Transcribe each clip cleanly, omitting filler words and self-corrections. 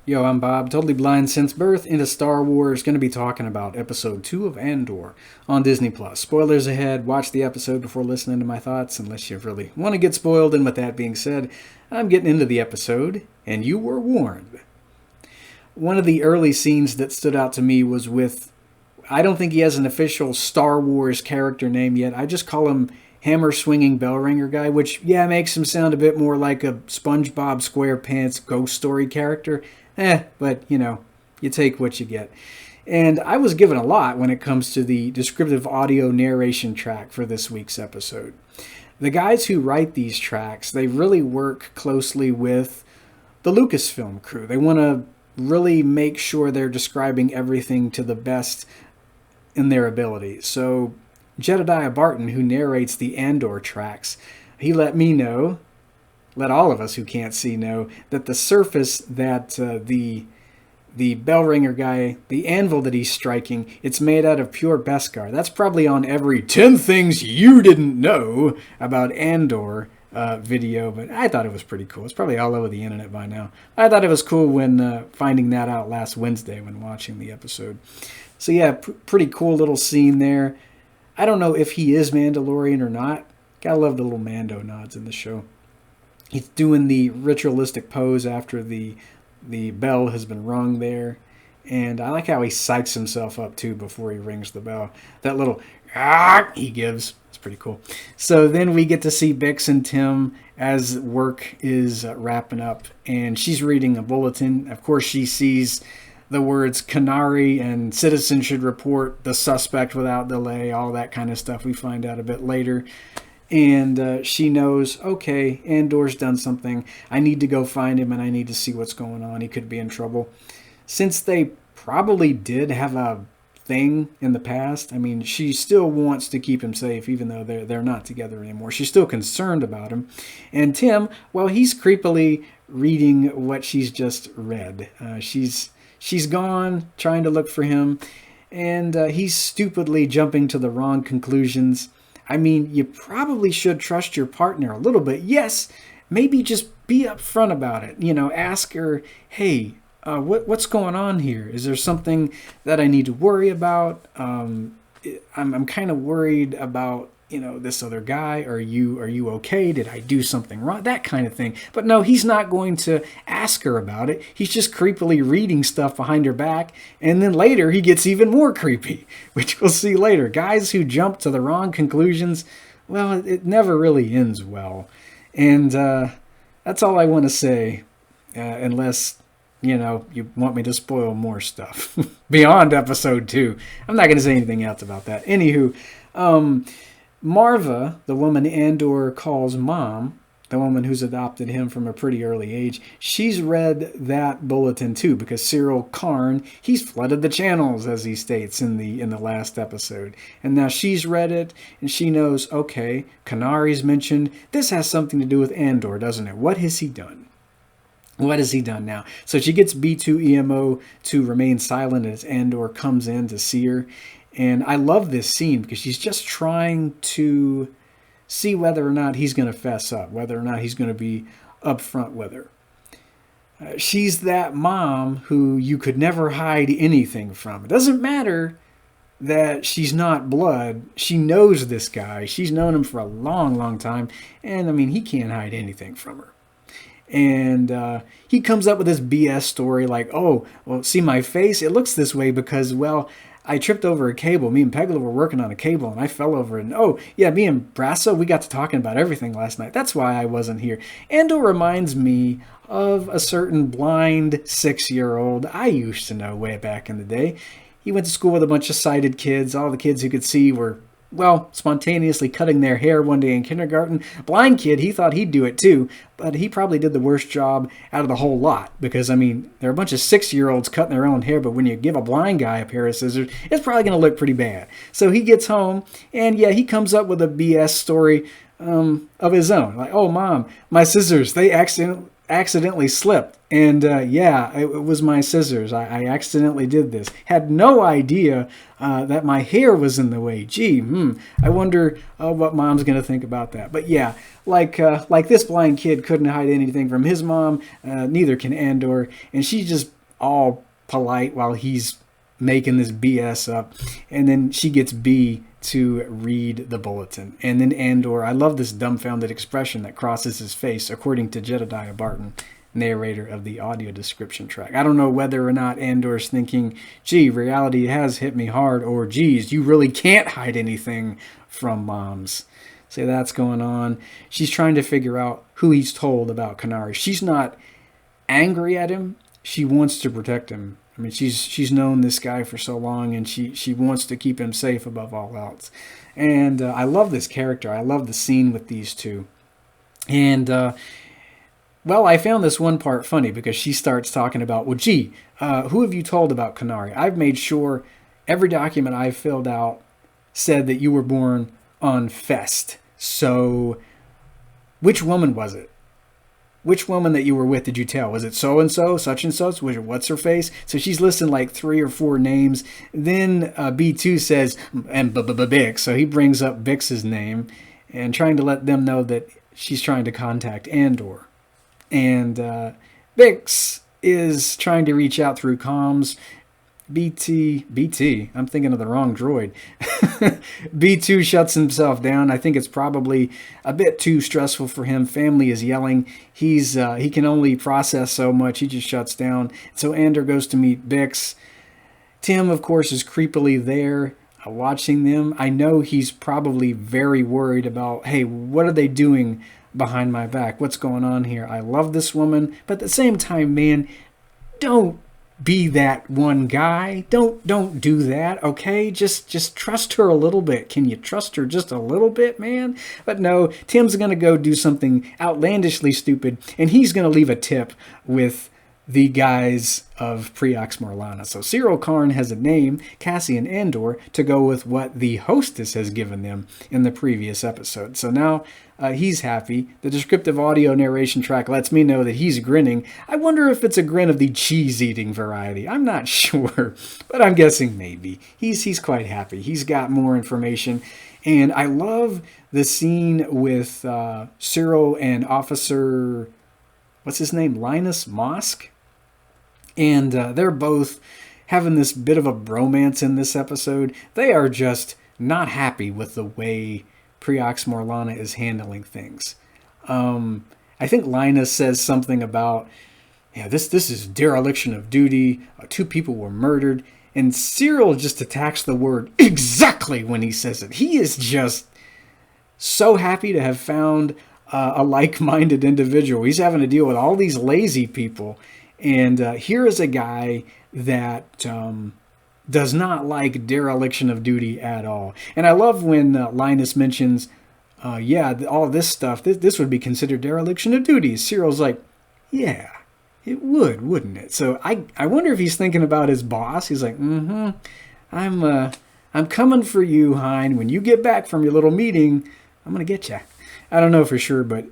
Yo, I'm Bob, totally blind since birth into Star Wars. Going to be talking about episode 2 of Andor on Disney Plus. Spoilers ahead. Watch the episode before listening to my thoughts, unless you really want to get spoiled. And with that being said, I'm getting into the episode, and you were warned. One of the early scenes that stood out to me was with, I don't think he has an official Star Wars character name yet. I just call him Hammer Swinging Bell Ringer Guy, which, yeah, makes him sound a bit more like a SpongeBob SquarePants ghost story character. But, you take what you get. And I was given a lot when it comes to the descriptive audio narration track for this week's episode. The guys who write these tracks, they really work closely with the Lucasfilm crew. They want to really make sure they're describing everything to the best in their ability. So Jedediah Barton, who narrates the Andor tracks, he let me know, let all of us who can't see know, that the surface that the bell ringer guy, the anvil that he's striking, it's made out of pure Beskar. That's probably on every 10 things you didn't know about Andor video, but I thought it was pretty cool. It's probably all over the internet by now. I thought it was cool when finding that out last Wednesday when watching the episode. So yeah, pretty cool little scene there. I don't know if he is Mandalorian or not. Gotta love the little Mando nods in the show. He's doing the ritualistic pose after the bell has been rung there. And I like how he psychs himself up too before he rings the bell. That little he gives. It's pretty cool. So then we get to see Bix and Tim as work is wrapping up. And she's reading a bulletin. Of course, she sees the words Canary and citizen should report the suspect without delay, all that kind of stuff we find out a bit later. And she knows, okay, Andor's done something. I need to go find him and I need to see what's going on. He could be in trouble. Since they probably did have a thing in the past, I mean, she still wants to keep him safe even though they're not together anymore. She's still concerned about him. And Tim, well, he's creepily reading what she's just read. She's gone trying to look for him, and he's stupidly jumping to the wrong conclusions. I mean, you probably should trust your partner a little bit. Yes, maybe just be upfront about it. Ask her, hey, what's going on here? Is there something that I need to worry about? I'm kind of worried about, this other guy. Are you okay? Did I do something wrong? That kind of thing. But no, he's not going to ask her about it. He's just creepily reading stuff behind her back. And then later he gets even more creepy, which we'll see later. Guys who jump to the wrong conclusions, well, it never really ends well. And that's all I want to say, unless you want me to spoil more stuff beyond episode 2. I'm not going to say anything else about that. Anywho, Marva, the woman Andor calls mom, the woman who's adopted him from a pretty early age, she's read that bulletin too, because Cyril Karn, he's flooded the channels, as he states in the last episode. And now she's read it, and she knows, okay, Canary's mentioned. This has something to do with Andor, doesn't it? What has he done? What has he done now? So she gets B2EMO to remain silent as Andor comes in to see her. And I love this scene because she's just trying to see whether or not he's going to fess up, whether or not he's going to be upfront with her. She's that mom who you could never hide anything from. It doesn't matter that she's not blood. She knows this guy. She's known him for a long, long time. And, I mean, he can't hide anything from her. And he comes up with this BS story like, oh, well, see my face? It looks this way because, well, I tripped over a cable. Me and Pegla were working on a cable, and I fell over it. And, oh, yeah, me and Brasso, we got to talking about everything last night. That's why I wasn't here. Andor reminds me of a certain blind 6-year-old I used to know way back in the day. He went to school with a bunch of sighted kids. All the kids who could see were, well, spontaneously cutting their hair one day in kindergarten. Blind kid, he thought he'd do it too, but he probably did the worst job out of the whole lot because, I mean, there are a bunch of 6-year-olds cutting their own hair, but when you give a blind guy a pair of scissors, it's probably going to look pretty bad. So he gets home, and yeah, he comes up with a BS story of his own. Like, oh, Mom, my scissors, they accidentally slipped. And yeah, it was my scissors. I accidentally did this. Had no idea that my hair was in the way. Gee, I wonder what mom's going to think about that. But yeah, like this blind kid couldn't hide anything from his mom, neither can Andor. And she's just all polite while he's making this BS up. And then she gets B to read the bulletin. And then Andor, I love this dumbfounded expression that crosses his face, according to Jedediah Barton, narrator of the audio description track. I don't know whether or not Andor's thinking, gee, reality has hit me hard, or geez, you really can't hide anything from moms. So that's going on. She's trying to figure out who he's told about Kenari. She's not angry at him. She wants to protect him. I mean, she's known this guy for so long, and she wants to keep him safe above all else. And I love this character. I love the scene with these two. And, well, I found this one part funny because she starts talking about, well, gee, who have you told about Kenari? I've made sure every document I've filled out said that you were born on Fest. So which woman was it? Which woman that you were with did you tell? Was it so-and-so, such and such? Was it what's-her-face? So she's listing like 3 or 4 names. Then B2 says, and Bix. So he brings up Bix's name and trying to let them know that she's trying to contact Andor. And Bix is trying to reach out through comms. BT, I'm thinking of the wrong droid. B2 shuts himself down. I think it's probably a bit too stressful for him. Family is yelling. He can only process so much. He just shuts down. So Andor goes to meet Bix. Tim, of course, is creepily there watching them. I know he's probably very worried about, hey, what are they doing behind my back? What's going on here? I love this woman. But at the same time, man, don't be that one guy. Don't do that, okay? Just trust her a little bit. Can you trust her just a little bit, man? But no, Tim's going to go do something outlandishly stupid, and he's going to leave a tip with the guys of Preox Morlana. So Cyril Karn has a name, Cassian Andor, to go with what the hostess has given them in the previous episode. So now he's happy. The descriptive audio narration track lets me know that he's grinning. I wonder if it's a grin of the cheese-eating variety. I'm not sure, but I'm guessing maybe. He's quite happy. He's got more information. And I love the scene with Cyril and Officer, what's his name, Linus Mosk? And they're both having this bit of a bromance in this episode. They are just not happy with the way Preox Morlana is handling things. I think Linus says something about, yeah, this is dereliction of duty. 2 people were murdered. And Cyril just attacks the word exactly when he says it. He is just so happy to have found a like-minded individual. He's having to deal with all these lazy people. And here is a guy that does not like dereliction of duty at all. And I love when Linus mentions, all this stuff, this would be considered dereliction of duty. Cyril's like, yeah, it would, wouldn't it? So I wonder if he's thinking about his boss. He's like, I'm coming for you, Hein. When you get back from your little meeting, I'm going to get you. I don't know for sure, but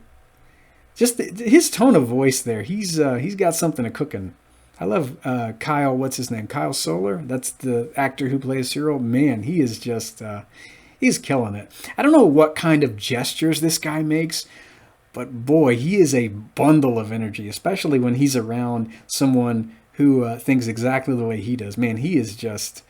just his tone of voice there, he's got something to cooking. I love Kyle, what's his name? Kyle Solar? That's the actor who plays Cyril. Man, he is just, he's killing it. I don't know what kind of gestures this guy makes, but boy, he is a bundle of energy, especially when he's around someone who thinks exactly the way he does. Man, he is just,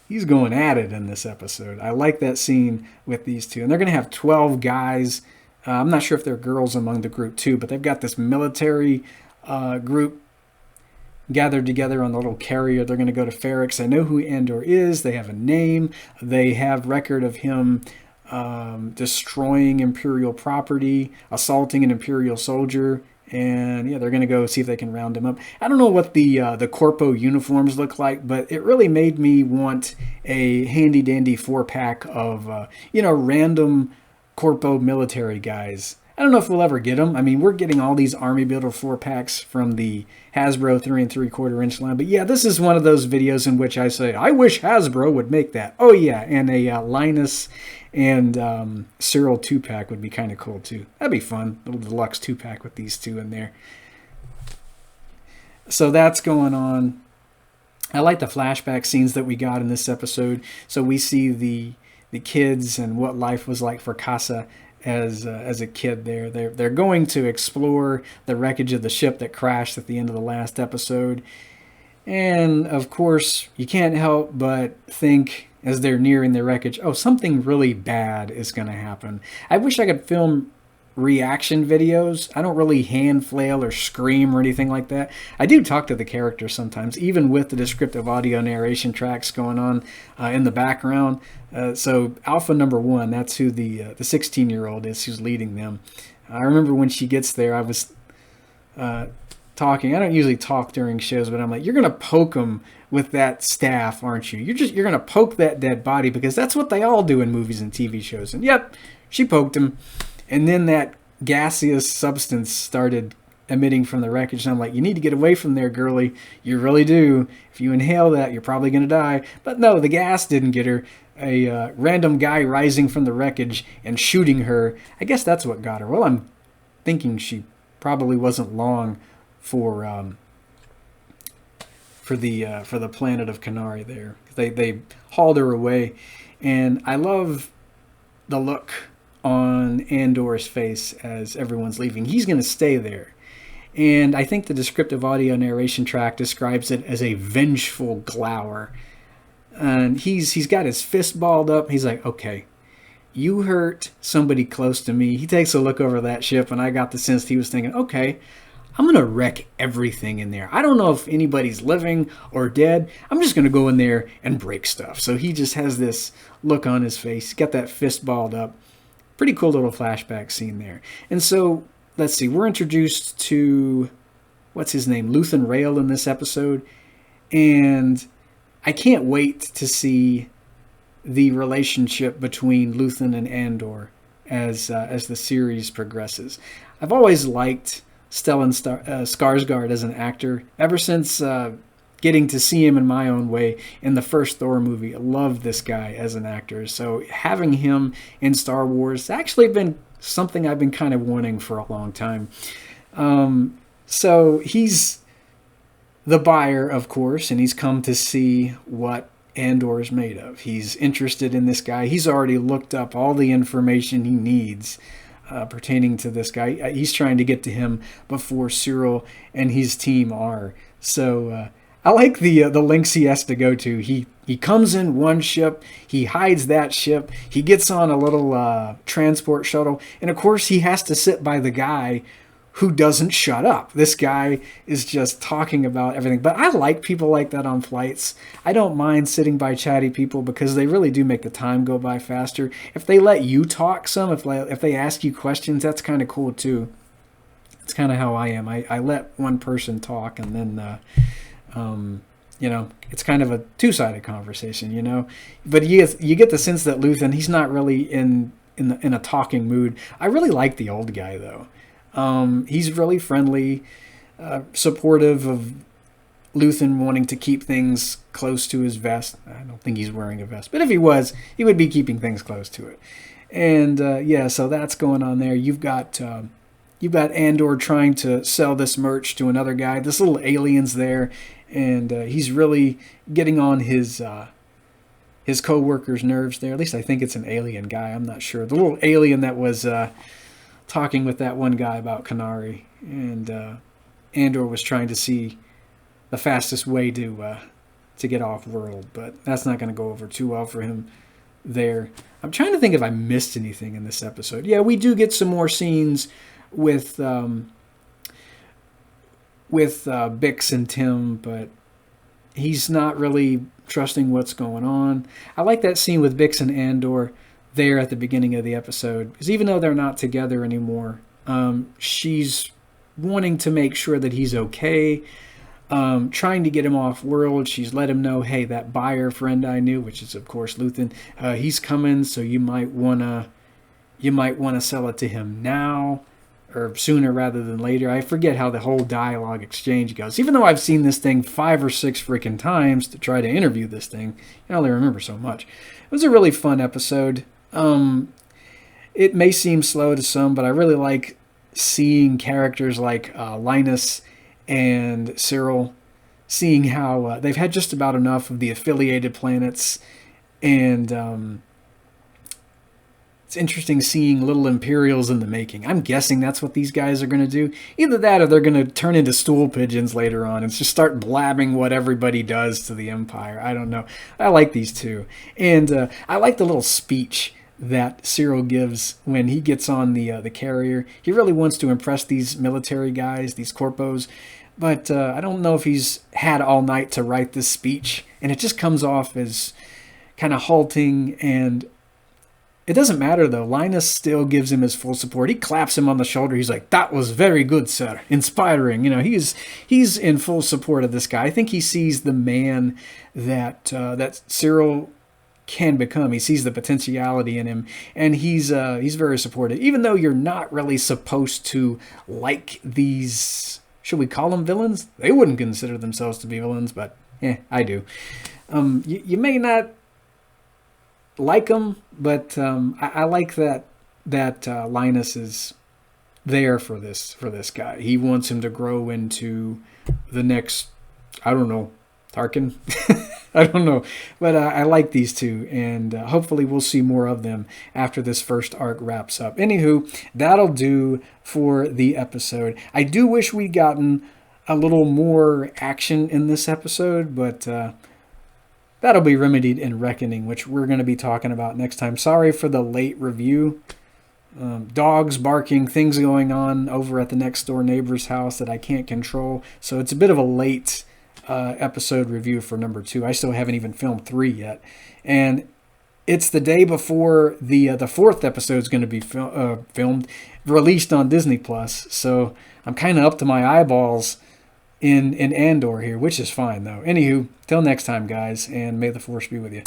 he's going at it in this episode. I like that scene with these two. And they're going to have 12 guys. I'm not sure if there are girls among the group too, but they've got this military group gathered together on the little carrier. They're going to go to Ferrix. I know who Andor is. They have a name. They have record of him destroying Imperial property, assaulting an Imperial soldier. And yeah, they're going to go see if they can round him up. I don't know what the Corpo uniforms look like, but it really made me want a handy-dandy 4-pack of, random Corpo military guys. I don't know if we'll ever get them. I mean, we're getting all these Army Builder 4-packs from the Hasbro 3 3/4 inch line. But yeah, this is one of those videos in which I say, I wish Hasbro would make that. Oh yeah, and a Linus and Cyril 2-pack would be kind of cool too. That'd be fun. A little deluxe 2-pack with these two in there. So that's going on. I like the flashback scenes that we got in this episode. So we see the kids and what life was like for Casa as a kid. They're going to explore the wreckage of the ship that crashed at the end of the last episode. And of course, you can't help but think as they're nearing the wreckage, oh, something really bad is going to happen. I wish I could film reaction videos. I don't really hand flail or scream or anything like that. I do talk to the characters sometimes, even with the descriptive audio narration tracks going on in the background. So Alpha number 1, that's who the 16-year-old is who's leading them. I remember when she gets there, I was talking. I don't usually talk during shows, but I'm like, you're going to poke them with that staff, aren't you? You're going to poke that dead body, because that's what they all do in movies and TV shows. And yep, she poked him. And then that gaseous substance started emitting from the wreckage. And I'm like, you need to get away from there, girlie. You really do. If you inhale that, you're probably going to die. But no, the gas didn't get her. A random guy rising from the wreckage and shooting her, I guess that's what got her. Well, I'm thinking she probably wasn't long for the planet of Kenari there. They hauled her away. And I love the look on Andor's face as everyone's leaving. He's going to stay there. And I think the descriptive audio narration track describes it as a vengeful glower. And he's got his fist balled up. He's like, okay, you hurt somebody close to me. He takes a look over that ship, and I got the sense he was thinking, okay, I'm going to wreck everything in there. I don't know if anybody's living or dead. I'm just going to go in there and break stuff. So he just has this look on his face. He's got that fist balled up. Pretty cool little flashback scene there. And so, let's see, we're introduced to, what's his name, Luthen Rail in this episode. And I can't wait to see the relationship between Luthen and Andor as the series progresses. I've always liked Stellan Skarsgård as an actor. Ever since getting to see him in my own way in the first Thor movie, I love this guy as an actor. So having him in Star Wars has actually been something I've been kind of wanting for a long time. So he's the buyer, of course, and he's come to see what Andor is made of. He's interested in this guy. He's already looked up all the information he needs pertaining to this guy. He's trying to get to him before Cyril and his team are. So I like the lengths he has to go to. He comes in one ship, he hides that ship, he gets on a little transport shuttle, and of course he has to sit by the guy who doesn't shut up. This guy is just talking about everything. But I like people like that on flights. I don't mind sitting by chatty people because they really do make the time go by faster. If they let you talk some, if they ask you questions, that's kind of cool too. It's kind of how I am. I let one person talk, and then it's kind of a two-sided conversation, But you get the sense that Luthen, he's not really in a talking mood. I really like the old guy though. He's really friendly, supportive of Luthen wanting to keep things close to his vest. I don't think he's wearing a vest, but if he was, he would be keeping things close to it. And so that's going on there. You've got Andor trying to sell this merch to another guy. This little alien's there, and he's really getting on his co-worker's nerves there. At least I think it's an alien guy. I'm not sure. The little alien that was talking with that one guy about Kenari, and Andor was trying to see the fastest way to get off world, but that's not going to go over too well for him there. I'm trying to think if I missed anything in this episode. Yeah, we do get some more scenes with Bix and Tim, but he's not really trusting what's going on. I like that scene with Bix and Andor there at the beginning of the episode, because even though they're not together anymore, she's wanting to make sure that he's okay, trying to get him off world. She's let him know, hey, that buyer friend I knew, which is of course Luthen, he's coming, so you might wanna sell it to him now or sooner rather than later. I forget how the whole dialogue exchange goes, even though I've seen this thing 5 or 6 freaking times to try to interview this thing. I only remember so much. It was a really fun episode. It may seem slow to some, but I really like seeing characters like Linus and Cyril, seeing how they've had just about enough of the affiliated planets, and it's interesting seeing little Imperials in the making. I'm guessing that's what these guys are going to do. Either that or they're going to turn into stool pigeons later on and just start blabbing what everybody does to the Empire. I don't know. I like these two. And I like the little speech that Cyril gives when he gets on the carrier. He really wants to impress these military guys, these corpos, but I don't know if he's had all night to write this speech, and it just comes off as kind of halting. And it doesn't matter, though. Linus still gives him his full support. He claps him on the shoulder. He's like, "That was very good, sir. Inspiring." You know, he's in full support of this guy. I think he sees the man that Cyril can become. He sees the potentiality in him, and he's very supportive. Even though you're not really supposed to like these, should we call them villains? They wouldn't consider themselves to be villains, but I do. You may not like them, but I like that Linus is there for this guy. He wants him to grow into the next, I don't know, Tarkin. I don't know, but I like these two, and hopefully we'll see more of them after this first arc wraps up. Anywho, that'll do for the episode. I do wish we'd gotten a little more action in this episode, but that'll be remedied in Reckoning, which we're going to be talking about next time. Sorry for the late review. Dogs barking, things going on over at the next door neighbor's house that I can't control, so it's a bit of a late episode review for number 2. I still haven't even filmed 3 yet, and it's the day before the 4th episode is going to be filmed, released on Disney Plus. So I'm kind of up to my eyeballs in Andor here, which is fine though. Anywho, till next time, guys, and may the Force be with you.